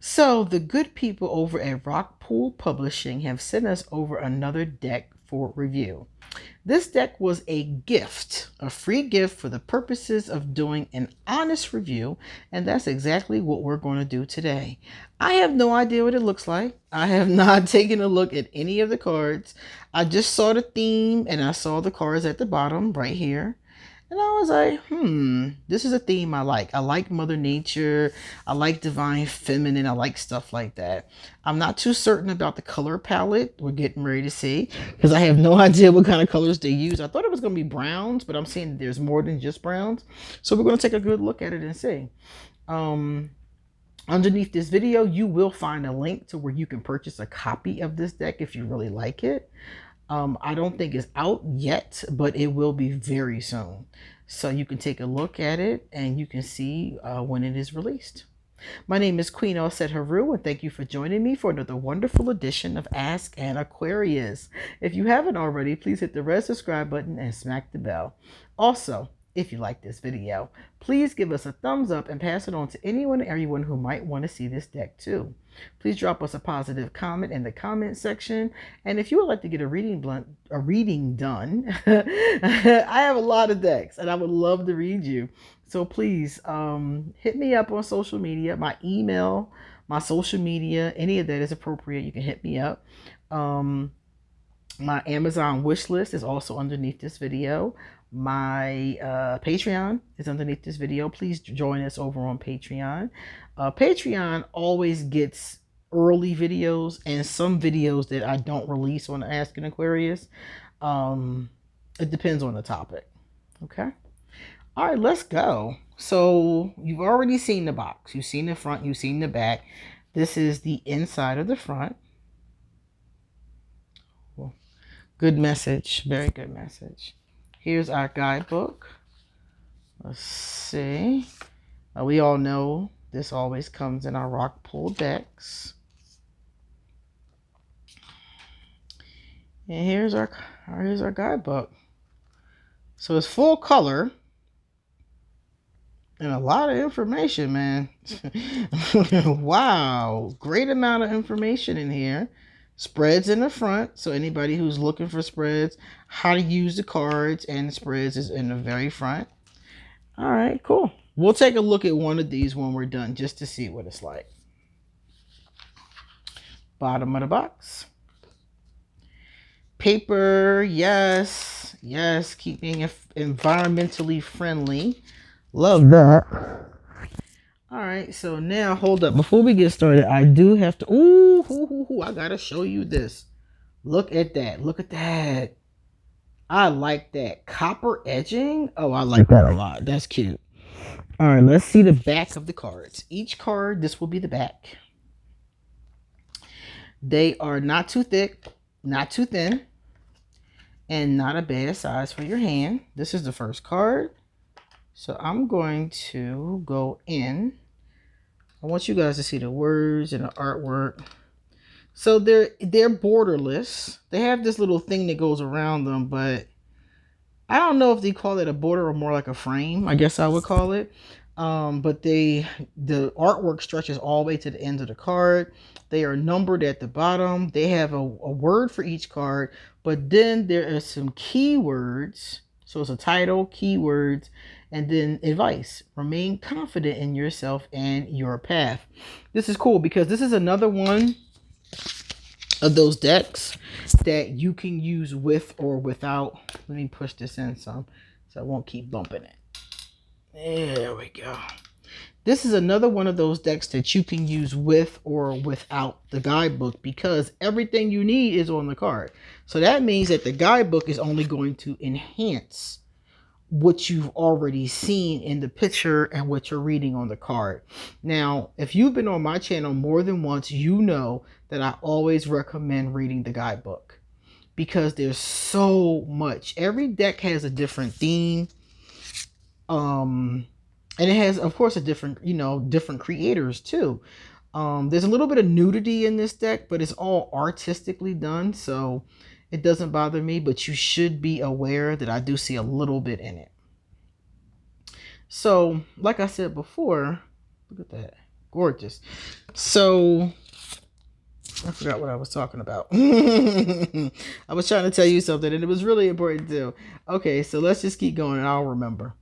So the good people over at Rockpool Publishing have sent us over another deck for review. This deck was a gift, a free gift for the purposes of doing an honest review, and that's exactly what we're going to do today. I have no idea what it looks like. I have not taken a look at any of the cards. I just saw the theme and I saw the cards at the bottom right here. And I was like, this is a theme I like. I like Mother Nature. I like Divine Feminine. I like stuff like that. I'm not too certain about the color palette we're getting ready to see because I have no idea what kind of colors they use. I thought it was going to be browns, but I'm seeing there's more than just browns. So we're going to take a good look at it and see. Um, Underneath this video, you will find a link to where you can purchase a copy of this deck if you really like it. I don't think it's out yet, but it will be very soon. So you can take a look at it and you can see when it is released. My name is QueenAusetHeru, and thank you for joining me for another wonderful edition of Ask an Aquarius. If you haven't already, please hit the red subscribe button and smack the bell. Also, if you like this video, please give us a thumbs up and pass it on to anyone and everyone who might want to see this deck too. Please drop us a positive comment in the comment section. And if you would like to get a reading done, I have a lot of decks and I would love to read you. So please hit me up on social media. My email, my social media, any of that is appropriate. You can hit me up. My Amazon wish list is also underneath this video. My Patreon is underneath this video. Please join us over on Patreon. Patreon always gets early videos and some videos that I don't release on Ask an Aquarius. It depends on the topic. Okay. All right, let's go. So you've already seen the box. You've seen the front. You've seen the back. This is the inside of the front. Good message. Very good message. Here's our guidebook. Let's see. We all know this always comes in our rock pool decks. And here's our guidebook. So it's full color and a lot of information, man. Wow, great amount of information in here. Spreads in the front, so anybody who's looking for spreads, how to use the cards and the spreads is in the very front. All right, cool. We'll take a look at one of these when we're done just to see what it's like. Bottom of the box. Paper, yes, yes, keeping it environmentally friendly. Love that. All right, so now hold up. Before we get started, I do have to. Ooh, I gotta show you this. Look at that. Look at that. I like that. Copper edging. Oh, I like that a lot. That's cute. All right, let's see the back of the cards. Each card, this will be the back. They are not too thick, not too thin, and not a bad size for your hand. This is the first card. So I'm going to go in. I want you guys to see the words and the artwork. So they're borderless. They have this little thing that goes around them, but I don't know if they call it a border or more like a frame. I guess I would call it. But the artwork stretches all the way to the end of the card. They are numbered at the bottom. They have a word for each card, but then there are some keywords. So it's a title, keywords, and then advice. Remain confident in yourself and your path. This is cool because this is another one of those decks that you can use with or without. Let me push this in some so I won't keep bumping it. There we go. This is another one of those decks that you can use with or without the guidebook because everything you need is on the card. So that means that the guidebook is only going to enhance what you've already seen in the picture and what you're reading on the card. Now, if you've been on my channel more than once, you know that I always recommend reading the guidebook because there's so much. Every deck has a different theme. And it has, of course, a different, different creators too. There's a little bit of nudity in this deck, but it's all artistically done, so it doesn't bother me, but you should be aware that I do see a little bit in it. So, like I said before, look at that. Gorgeous. So I forgot what I was talking about. I was trying to tell you something and it was really important too. Okay, so let's just keep going and I'll remember.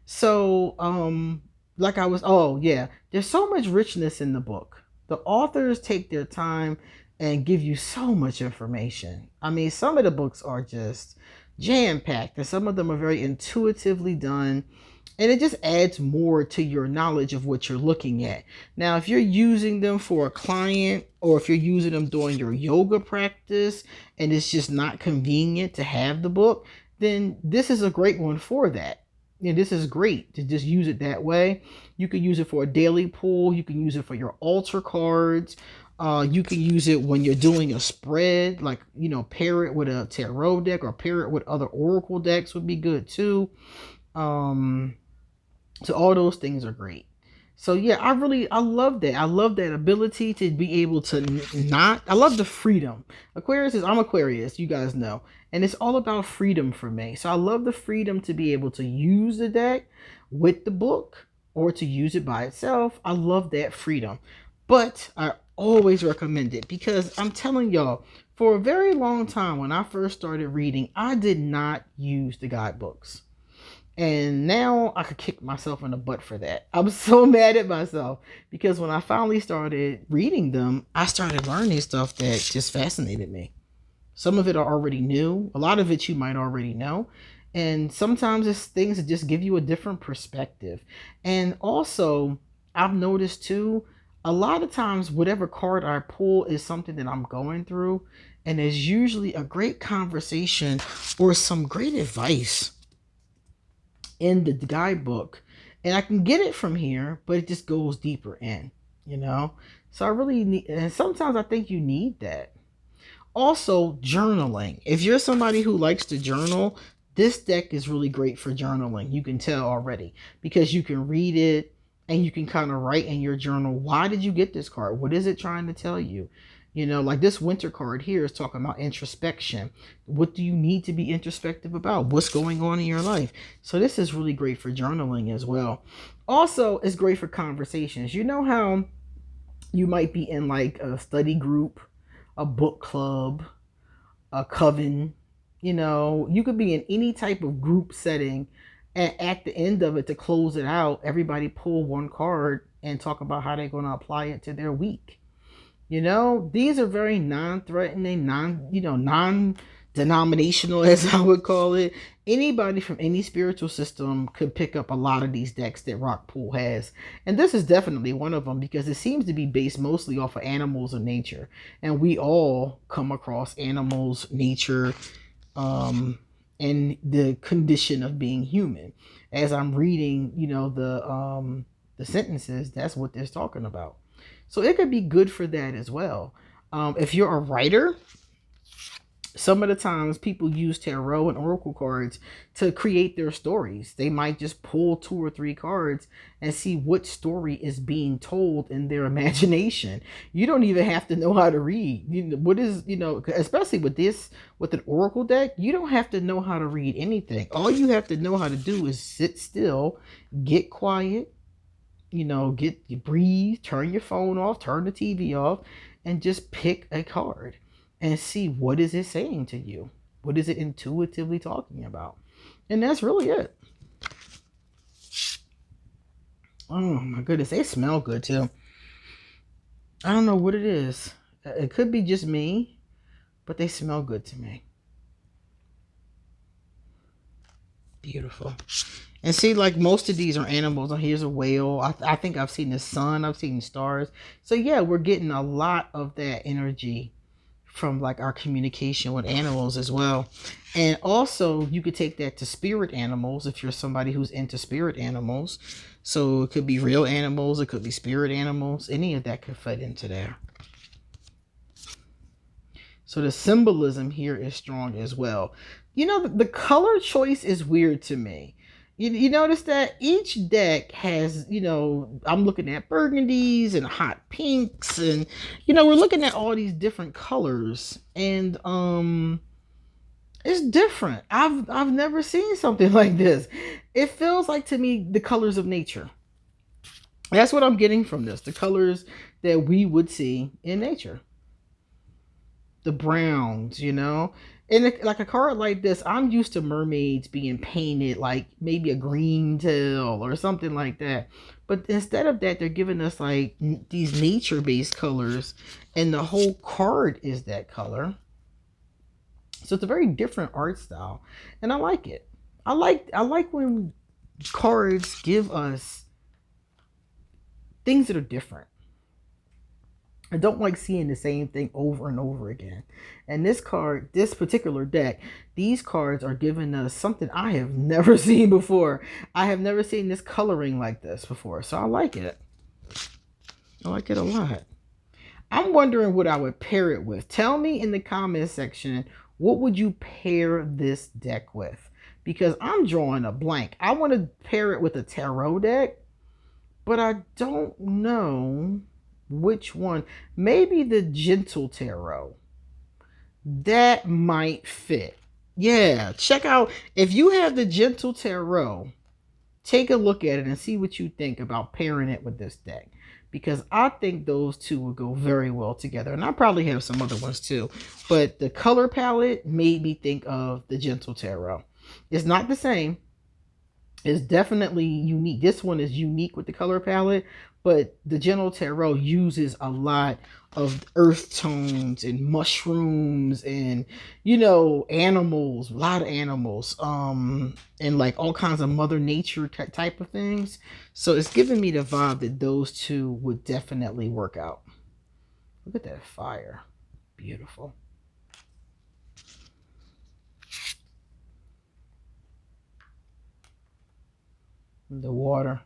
So, like I was, oh yeah, there's so much richness in the book. The authors take their time and give you so much information. I mean, some of the books are just jam packed, and some of them are very intuitively done, and it just adds more to your knowledge of what you're looking at. Now, if you're using them for a client or if you're using them during your yoga practice and it's just not convenient to have the book, then this is a great one for that. And this is great to just use it that way. You can use it for a daily pull. You can use it for your altar cards. You can use it when you're doing a spread, like, pair it with a tarot deck or pair it with other oracle decks would be good too. So all those things are great. So yeah, I love that. I love that ability to be able to not. I love the freedom. I'm Aquarius, you guys know, and it's all about freedom for me. So I love the freedom to be able to use the deck with the book or to use it by itself. I love that freedom, but I always recommend it because I'm telling y'all, for a very long time when I first started reading, I did not use the guidebooks. And now I could kick myself in the butt for that. I'm so mad at myself because when I finally started reading them, I started learning stuff that just fascinated me. Some of it I already knew. A lot of it you might already know. And sometimes it's things that just give you a different perspective. And also, I've noticed too, a lot of times whatever card I pull is something that I'm going through. And there's usually a great conversation or some great advice in the guidebook, and I can get it from here, but it just goes deeper in. So I really need, and sometimes I think you need that. Also, journaling. If you're somebody who likes to journal, this deck is really great for journaling. You can tell already because you can read it and you can kind of write in your journal, why did you get this card? What is it trying to tell you? Like this winter card here is talking about introspection. What do you need to be introspective about? What's going on in your life? So this is really great for journaling as well. Also, it's great for conversations. You know how you might be in like a study group, a book club, a coven. You could be in any type of group setting, and at the end of it, to close it out, everybody pull one card and talk about how they're going to apply it to their week. These are very non-threatening, non-denominational, as I would call it. Anybody from any spiritual system could pick up a lot of these decks that Rockpool has. And this is definitely one of them because it seems to be based mostly off of animals and nature. And we all come across animals, nature, and the condition of being human. As I'm reading, the sentences, that's what they're talking about. So it could be good for that as well. If you're a writer, some of the times people use tarot and oracle cards to create their stories. They might just pull 2 or 3 cards and see what story is being told in their imagination. You don't even have to know how to read. Especially with an oracle deck, you don't have to know how to read anything. All you have to know how to do is sit still, get quiet, breathe, turn your phone off, turn the TV off, and just pick a card and see what is it saying to you. What is it intuitively talking about? And that's really it. Oh my goodness, they smell good too. I don't know what it is. It could be just me, but they smell good to me. Beautiful. And see, like most of these are animals. Here's a whale. I think I've seen the sun. I've seen stars. So yeah, we're getting a lot of that energy from like our communication with animals as well. And also you could take that to spirit animals if you're somebody who's into spirit animals. So it could be real animals. It could be spirit animals. Any of that could fit into there. So the symbolism here is strong as well. The color choice is weird to me. You notice that each deck has, I'm looking at burgundies and hot pinks, and we're looking at all these different colors, and it's different. I've never seen something like this. It feels like to me the colors of nature. That's what I'm getting from this. The colors that we would see in nature. The browns, And like a card like this, I'm used to mermaids being painted like maybe a green tail or something like that. But instead of that, they're giving us like these nature-based colors, and the whole card is that color. So it's a very different art style, and I like it. I like when cards give us things that are different. I don't like seeing the same thing over and over again. And this particular deck, these cards are giving us something I have never seen before. I have never seen this coloring like this before. So I like it. I like it a lot. I'm wondering what I would pair it with. Tell me in the comments section, what would you pair this deck with? Because I'm drawing a blank. I want to pair it with a tarot deck, but I don't know which one. Maybe the gentle tarot. That might fit. Yeah, check out if you have the gentle tarot, take a look at it and see what you think about pairing it with this deck, because I think those two will go very well together. And I probably have some other ones too, but the color palette made me think of the gentle tarot. It's not the same. It's definitely unique. This one is unique with the color palette, but the Gentle Tarot uses a lot of earth tones and mushrooms and animals, a lot of animals, and like all kinds of Mother Nature type of things. So it's giving me the vibe that those two would definitely work out. Look at that fire, beautiful. The water.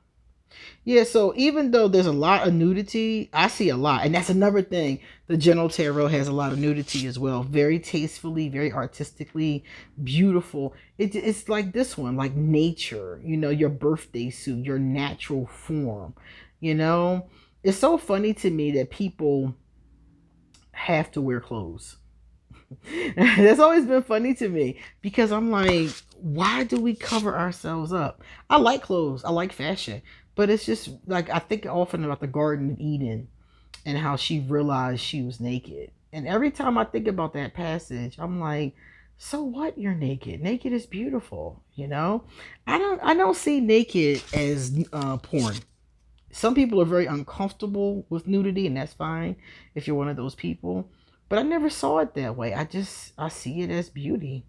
Yeah, so even though there's a lot of nudity, I see a lot. And that's another thing. The Gentle Tarot has a lot of nudity as well. Very tastefully, very artistically beautiful. It's like this one, like nature, your birthday suit, your natural form. It's so funny to me that people have to wear clothes. That's always been funny to me, because I'm like, why do we cover ourselves up? I like clothes, I like fashion, but it's just like I think often about the Garden of Eden and how she realized she was naked. And every time I think about that passage, I'm like, so what? You're naked. Naked is beautiful, I don't see naked as porn. Some people are very uncomfortable with nudity, and that's fine if you're one of those people. But I never saw it that way. I see it as beauty.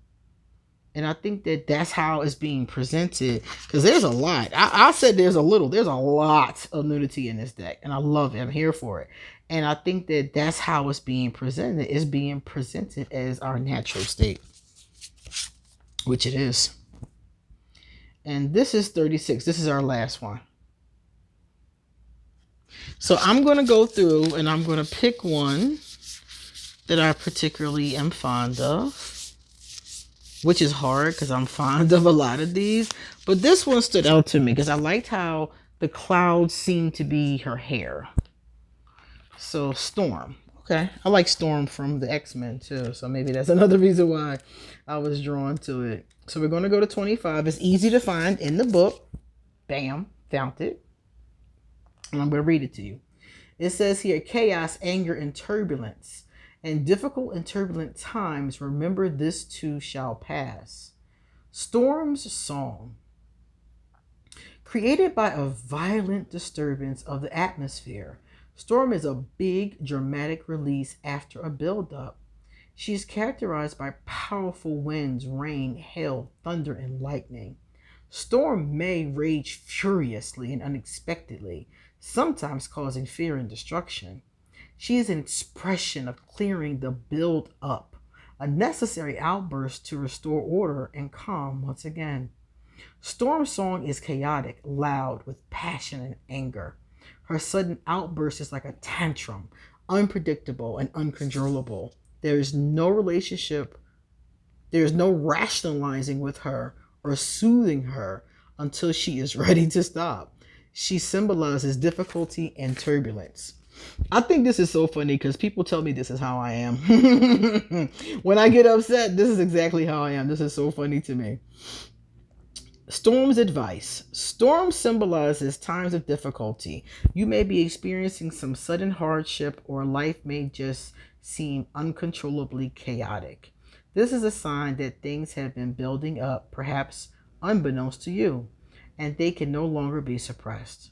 And I think that that's how it's being presented. Because there's a lot. I said there's a little. There's a lot of nudity in this deck. And I love it. I'm here for it. And I think that that's how it's being presented. It's being presented as our natural state. Which it is. And this is 36. This is our last one. So I'm going to go through and I'm going to pick one that I particularly am fond of, which is hard because I'm fond of a lot of these. But this one stood out to me because I liked how the clouds seemed to be her hair. So Storm. Okay. I like Storm from the X-Men too. So maybe that's another reason why I was drawn to it. So we're going to go to 25. It's easy to find in the book. Bam. Found it. And I'm going to read it to you. It says here, chaos, anger, and turbulence. In difficult and turbulent times, remember this too shall pass. Storm's Song. Created by a violent disturbance of the atmosphere, Storm is a big, dramatic release after a buildup. She is characterized by powerful winds, rain, hail, thunder, and lightning. Storm may rage furiously and unexpectedly, sometimes causing fear and destruction. She is an expression of clearing the build-up, a necessary outburst to restore order and calm once again. Storm's song is chaotic, loud, with passion and anger. Her sudden outburst is like a tantrum, unpredictable and uncontrollable. There is no relationship, there is no rationalizing with her or soothing her until she is ready to stop. She symbolizes difficulty and turbulence. I think this is so funny because people tell me this is how I am. When I get upset, this is exactly how I am. This is so funny to me. Storm's advice. Storm symbolizes times of difficulty. You may be experiencing some sudden hardship, or life may just seem uncontrollably chaotic. This is a sign that things have been building up, perhaps unbeknownst to you, and they can no longer be suppressed.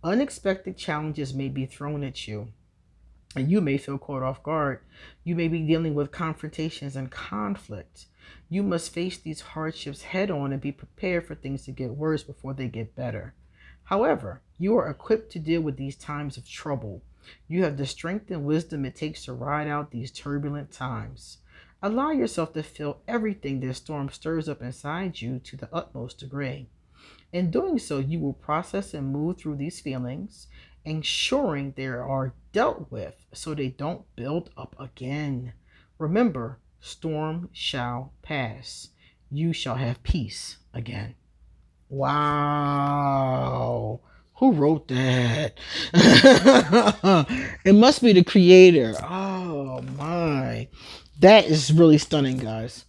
Unexpected challenges may be thrown at you, and you may feel caught off guard. You may be dealing with confrontations and conflict. You must face these hardships head on and be prepared for things to get worse before they get better. However, you are equipped to deal with these times of trouble. You have the strength and wisdom it takes to ride out these turbulent times. Allow yourself to feel everything this storm stirs up inside you to the utmost degree. In doing so, you will process and move through these feelings, ensuring they are dealt with so they don't build up again. Remember, storm shall pass. You shall have peace again. Wow. Who wrote that? It must be the creator. Oh my. That is really stunning, guys.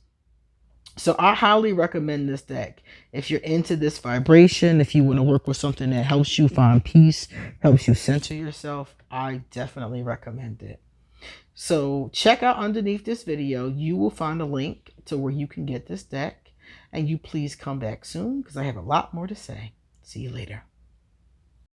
So I highly recommend this deck. If you're into this vibration, if you want to work with something that helps you find peace, helps you center yourself, I definitely recommend it. So check out underneath this video. You will find a link to where you can get this deck. And you please come back soon because I have a lot more to say. See you later.